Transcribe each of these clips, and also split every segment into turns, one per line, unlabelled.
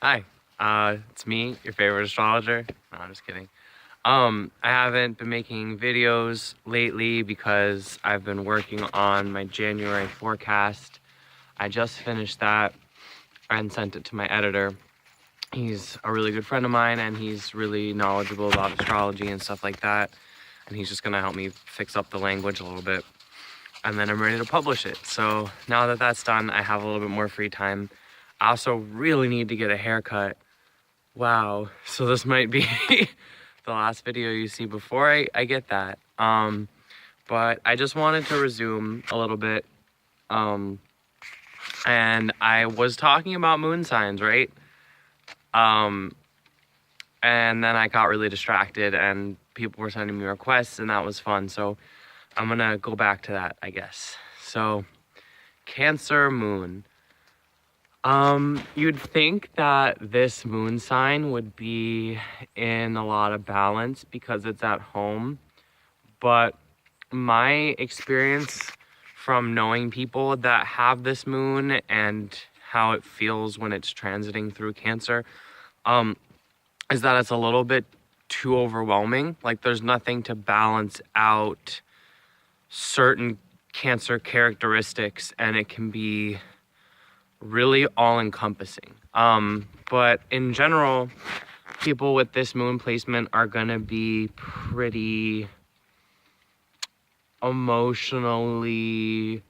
Hi, it's me, your favorite astrologer. No, I'm just kidding. I haven't been making videos lately because I've been working on my January forecast. I just finished that and sent it to my editor. He's a really good friend of mine and he's really knowledgeable about astrology and stuff like that. And he's just gonna help me fix up the language a little bit. And then I'm ready to publish it. So now that that's done, I have a little bit more free time. I also really need to get a haircut. Wow, so this might be the last video you see before I get that. But I just wanted to resume a little bit. And I was talking about moon signs, right? And then I got really distracted and people were sending me requests and that was fun. So I'm gonna go back to that, I guess. So, Cancer moon. You'd think that this moon sign would be in a lot of balance because it's at home, but my experience from knowing people that have this moon and how it feels when it's transiting through Cancer, is that it's a little bit too overwhelming. Like there's nothing to balance out certain Cancer characteristics and it can be really all-encompassing. But in general, people with this moon placement are gonna be pretty emotionally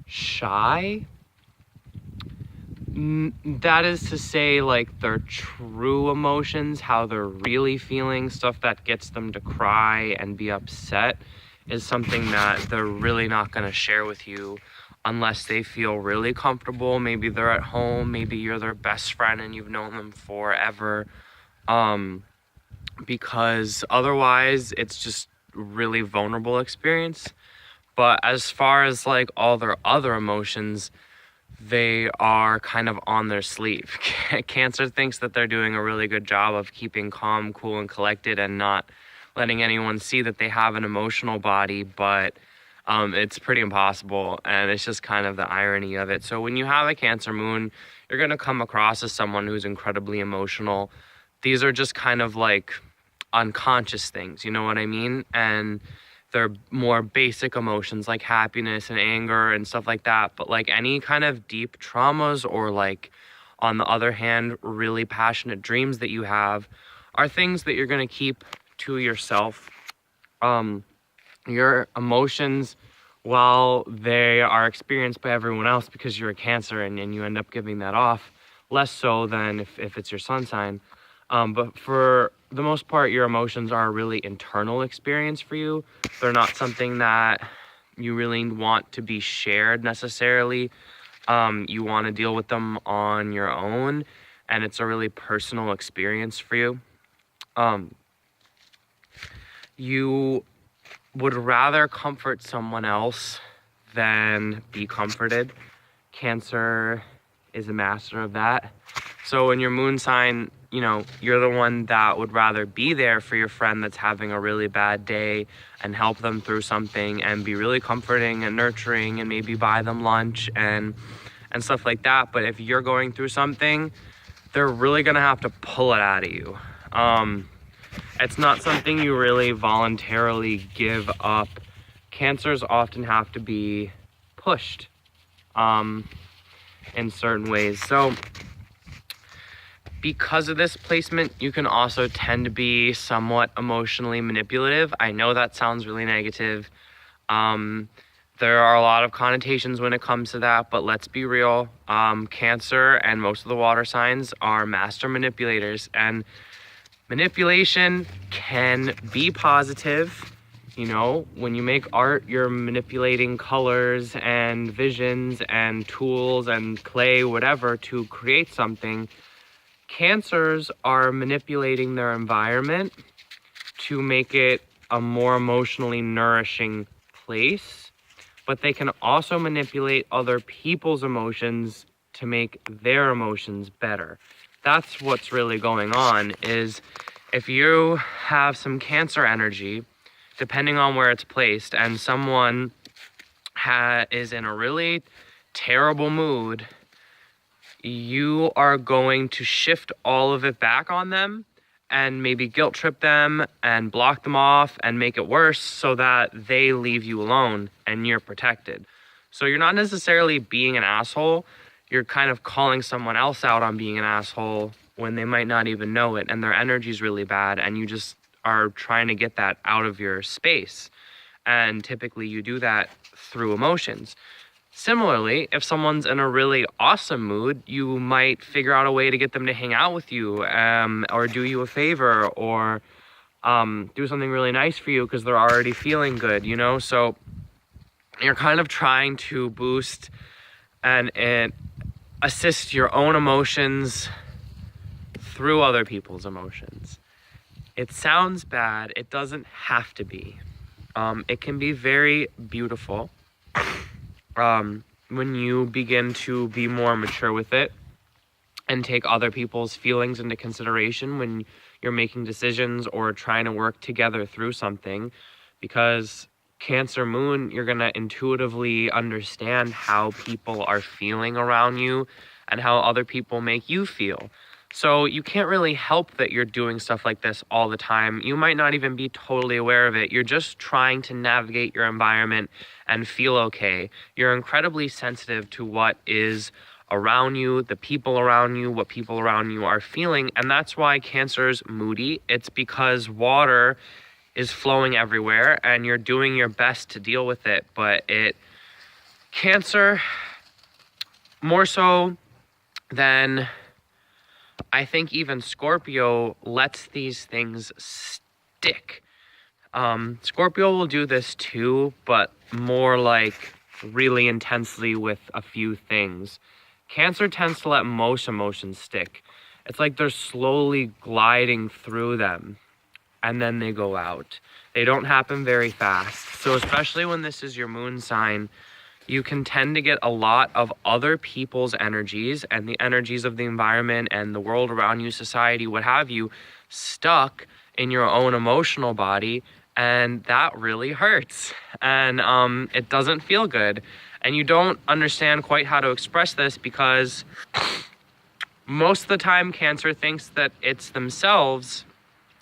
shy. That is to say, like their true emotions, how they're really feeling, stuff that gets them to cry and be upset is something that they're really not gonna share with you unless they feel really comfortable. Maybe they're at home, maybe you're their best friend and you've known them forever. Because otherwise it's just really vulnerable experience. But as far as like all their other emotions, they are kind of on their sleeve. Cancer thinks that they're doing a really good job of keeping calm, cool, and collected and not letting anyone see that they have an emotional body, but it's pretty impossible, and it's just kind of the irony of it. So when you have a Cancer moon, you're going to come across as someone who's incredibly emotional. These are just kind of like unconscious things, you know what I mean? And they're more basic emotions like happiness and anger and stuff like that. But like any kind of deep traumas or like, on the other hand, really passionate dreams that you have are things that you're going to keep to yourself. Your emotions, while they are experienced by everyone else because you're a Cancer and you end up giving that off, less so than if it's your sun sign. But for the most part, your emotions are a really internal experience for you. They're not something that you really want to be shared necessarily. You want to deal with them on your own, and it's a really personal experience for you. You would rather comfort someone else than be comforted. Cancer is a master of that. So in your moon sign, you know, you're the one that would rather be there for your friend that's having a really bad day and help them through something and be really comforting and nurturing and maybe buy them lunch and stuff like that. But if you're going through something, they're really gonna have to pull it out of you. It's not something you really voluntarily give up. Cancers often have to be pushed in certain ways. So because of this placement, you can also tend to be somewhat emotionally manipulative. I know that sounds really negative. There are a lot of connotations when it comes to that, but let's be real. Cancer and most of the water signs are master manipulators, and manipulation can be positive. You know, when you make art, you're manipulating colors and visions and tools and clay, whatever, to create something. Cancers are manipulating their environment to make it a more emotionally nourishing place, but they can also manipulate other people's emotions to make their emotions better. That's what's really going on. Is if you have some Cancer energy, depending on where it's placed, and someone is in a really terrible mood, you are going to shift all of it back on them and maybe guilt trip them and block them off and make it worse so that they leave you alone and you're protected. So you're not necessarily being an asshole. You're kind of calling someone else out on being an asshole when they might not even know it, and their energy is really bad, and you just are trying to get that out of your space. And typically you do that through emotions. Similarly, if someone's in a really awesome mood, you might figure out a way to get them to hang out with you, or do you a favor, or do something really nice for you because they're already feeling good, you know? So you're kind of trying to boost and assist your own emotions through other people's emotions. It sounds bad. It doesn't have to be. It can be very beautiful. When you begin to be more mature with it and take other people's feelings into consideration when you're making decisions or trying to work together through something, because Cancer Moon, you're going to intuitively understand how people are feeling around you and how other people make you feel. So you can't really help that you're doing stuff like this all the time. You might not even be totally aware of it. You're just trying to navigate your environment and feel okay. You're incredibly sensitive to what is around you, the people around you, what people around you are feeling. And that's why Cancer's moody. It's because water is flowing everywhere and you're doing your best to deal with it. But Cancer, more so than I think even Scorpio, lets these things stick. Scorpio will do this too, but more like really intensely with a few things. Cancer tends to let most emotions stick. It's like they're slowly gliding through them and then they go out. They don't happen very fast. So especially when this is your moon sign, you can tend to get a lot of other people's energies and the energies of the environment and the world around you, society, what have you, stuck in your own emotional body. And that really hurts. And it doesn't feel good. And you don't understand quite how to express this because most of the time Cancer thinks that it's themselves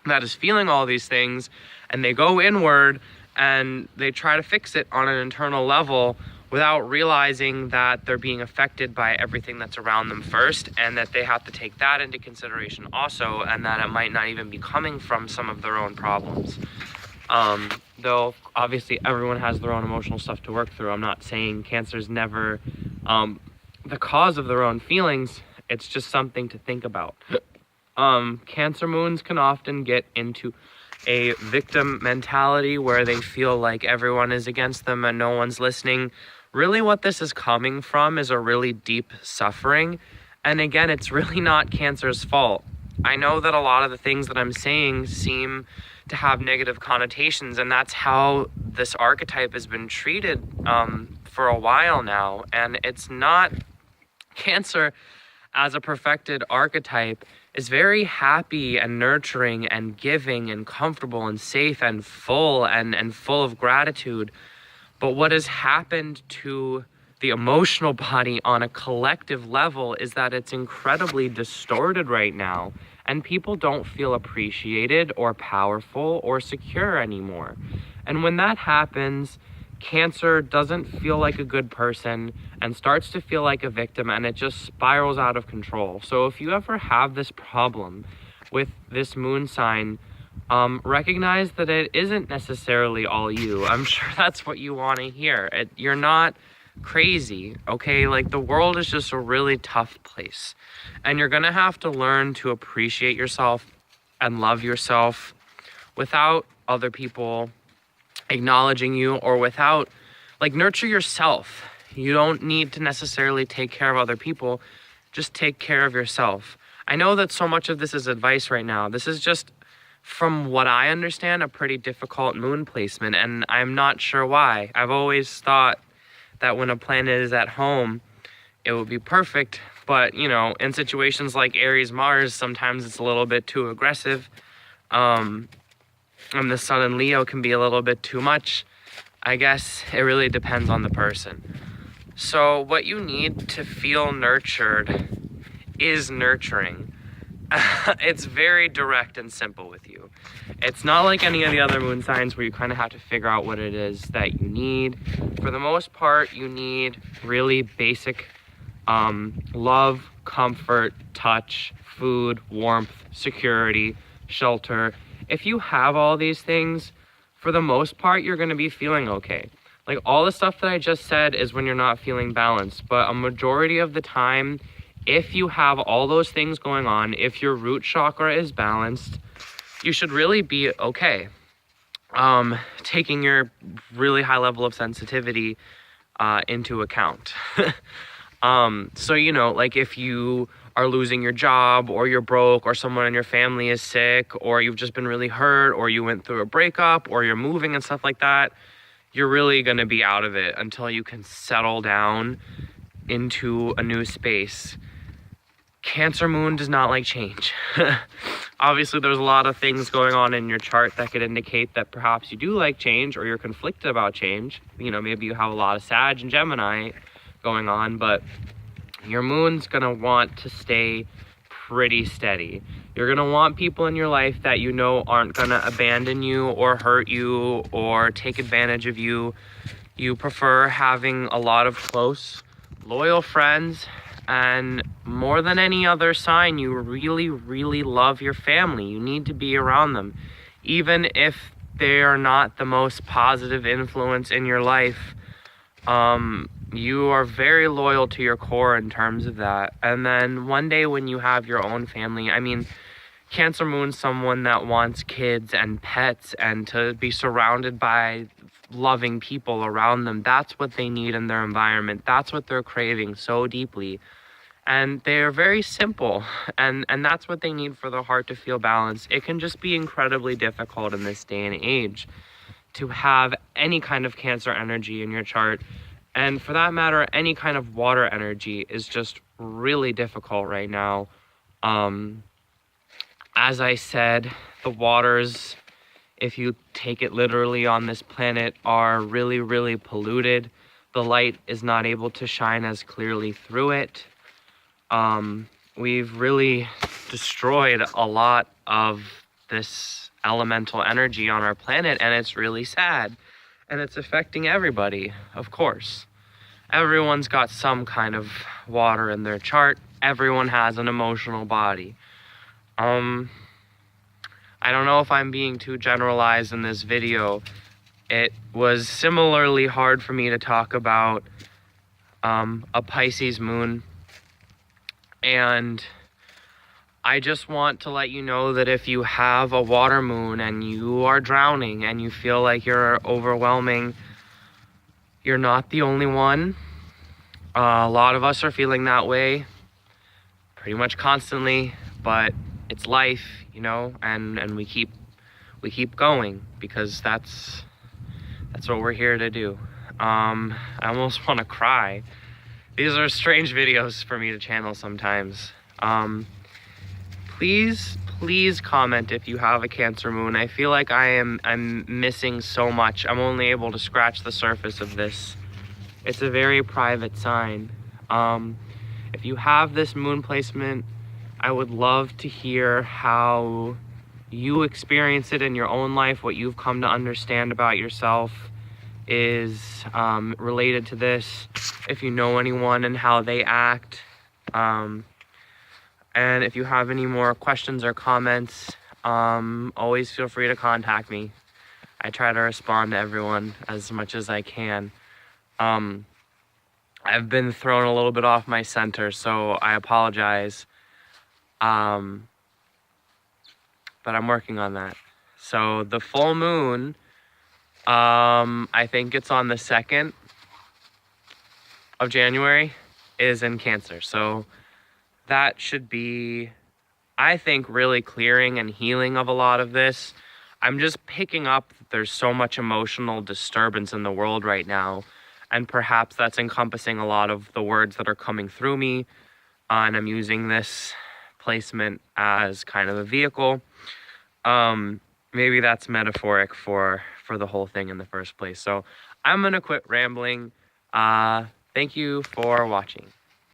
that is feeling all these things, and they go inward and they try to fix it on an internal level without realizing that they're being affected by everything that's around them first, and that they have to take that into consideration also, and that it might not even be coming from some of their own problems. Though obviously everyone has their own emotional stuff to work through. I'm not saying Cancer's never the cause of their own feelings. It's just something to think about. Cancer moons can often get into a victim mentality where they feel like everyone is against them and no one's listening. Really what this is coming from is a really deep suffering. And again, it's really not Cancer's fault. I know that a lot of the things that I'm saying seem to have negative connotations, and that's how this archetype has been treated for a while now. And it's not. Cancer, as a perfected archetype, is very happy and nurturing and giving and comfortable and safe and full and full of gratitude. But what has happened to the emotional body on a collective level is that it's incredibly distorted right now, and people don't feel appreciated or powerful or secure anymore. And when that happens, Cancer doesn't feel like a good person and starts to feel like a victim, and it just spirals out of control. So if you ever have this problem with this moon sign, recognize that it isn't necessarily all you. I'm sure that's what you want to hear. You're not crazy, okay? Like, the world is just a really tough place, and you're gonna have to learn to appreciate yourself and love yourself without other people acknowledging you, or without, like, nurture yourself. You don't need to necessarily take care of other people. Just take care of yourself. I know that so much of this is advice right now. This is just, from what I understand, a pretty difficult moon placement, and I'm not sure why. I've always thought that when a planet is at home, it would be perfect, but, you know, in situations like Aries Mars, sometimes it's a little bit too aggressive. And the Sun in Leo can be a little bit too much. I guess it really depends on the person. So what you need to feel nurtured is nurturing. It's very direct and simple with you. It's not like any of the other moon signs where you kind of have to figure out what it is that you need. For the most part, you need really basic love, comfort, touch, food, warmth, security, shelter. If you have all these things, for the most part, you're going to be feeling okay. Like all the stuff that I just said is when you're not feeling balanced, but a majority of the time, if you have all those things going on, if your root chakra is balanced, you should really be okay. Taking your really high level of sensitivity into account. So, you know, like if you are losing your job or you're broke or someone in your family is sick or you've just been really hurt or you went through a breakup or you're moving and stuff like that, you're really going to be out of it until you can settle down into a new space. Cancer moon does not like change. Obviously, there's a lot of things going on in your chart that could indicate that perhaps you do like change or you're conflicted about change. You know, maybe you have a lot of Sag and Gemini going on, but your moon's gonna want to stay pretty steady. You're gonna want people in your life that you know aren't gonna abandon you or hurt you or take advantage of you. You prefer having a lot of close, loyal friends, and more than any other sign, you really, really love your family. You need to be around them. Even if they are not the most positive influence in your life, you are very loyal to your core in terms of that. And then one day when you have your own family, I mean, Cancer Moon's someone that wants kids and pets and to be surrounded by loving people around them. That's what they need in their environment. That's what they're craving so deeply. And they're very simple, and that's what they need for their heart to feel balanced. It can just be incredibly difficult in this day and age to have any kind of Cancer energy in your chart. And for that matter, any kind of water energy is just really difficult right now. As I said, the waters, if you take it literally on this planet, are really, really polluted. The light is not able to shine as clearly through it. We've really destroyed a lot of this elemental energy on our planet, and it's really sad. And it's affecting everybody, of course. Everyone's got some kind of water in their chart. Everyone has an emotional body. I don't know if I'm being too generalized in this video. It was similarly hard for me to talk about a Pisces moon. And I just want to let you know that if you have a water moon and you are drowning and you feel like you're overwhelming, you're not the only one. A lot of us are feeling that way pretty much constantly, but it's life, you know, and we keep going because that's what we're here to do. I almost want to cry. These are strange videos for me to channel sometimes. Please comment if you have a Cancer moon. I feel like I'm missing so much. I'm only able to scratch the surface of this. It's a very private sign. If you have this moon placement, I would love to hear how you experience it in your own life, what you've come to understand about yourself is related to this, if you know anyone and how they act. And if you have any more questions or comments, always feel free to contact me. I try to respond to everyone as much as I can. I've been thrown a little bit off my center, so I apologize. But I'm working on that. So the full moon, I think it's on the 2nd of January, is in Cancer. So that should be, I think, really clearing and healing of a lot of this. I'm just picking up that there's so much emotional disturbance in the world right now. And perhaps that's encompassing a lot of the words that are coming through me. And I'm using this placement as kind of a vehicle. Maybe that's metaphoric for the whole thing in the first place. So I'm gonna quit rambling. Thank you for watching.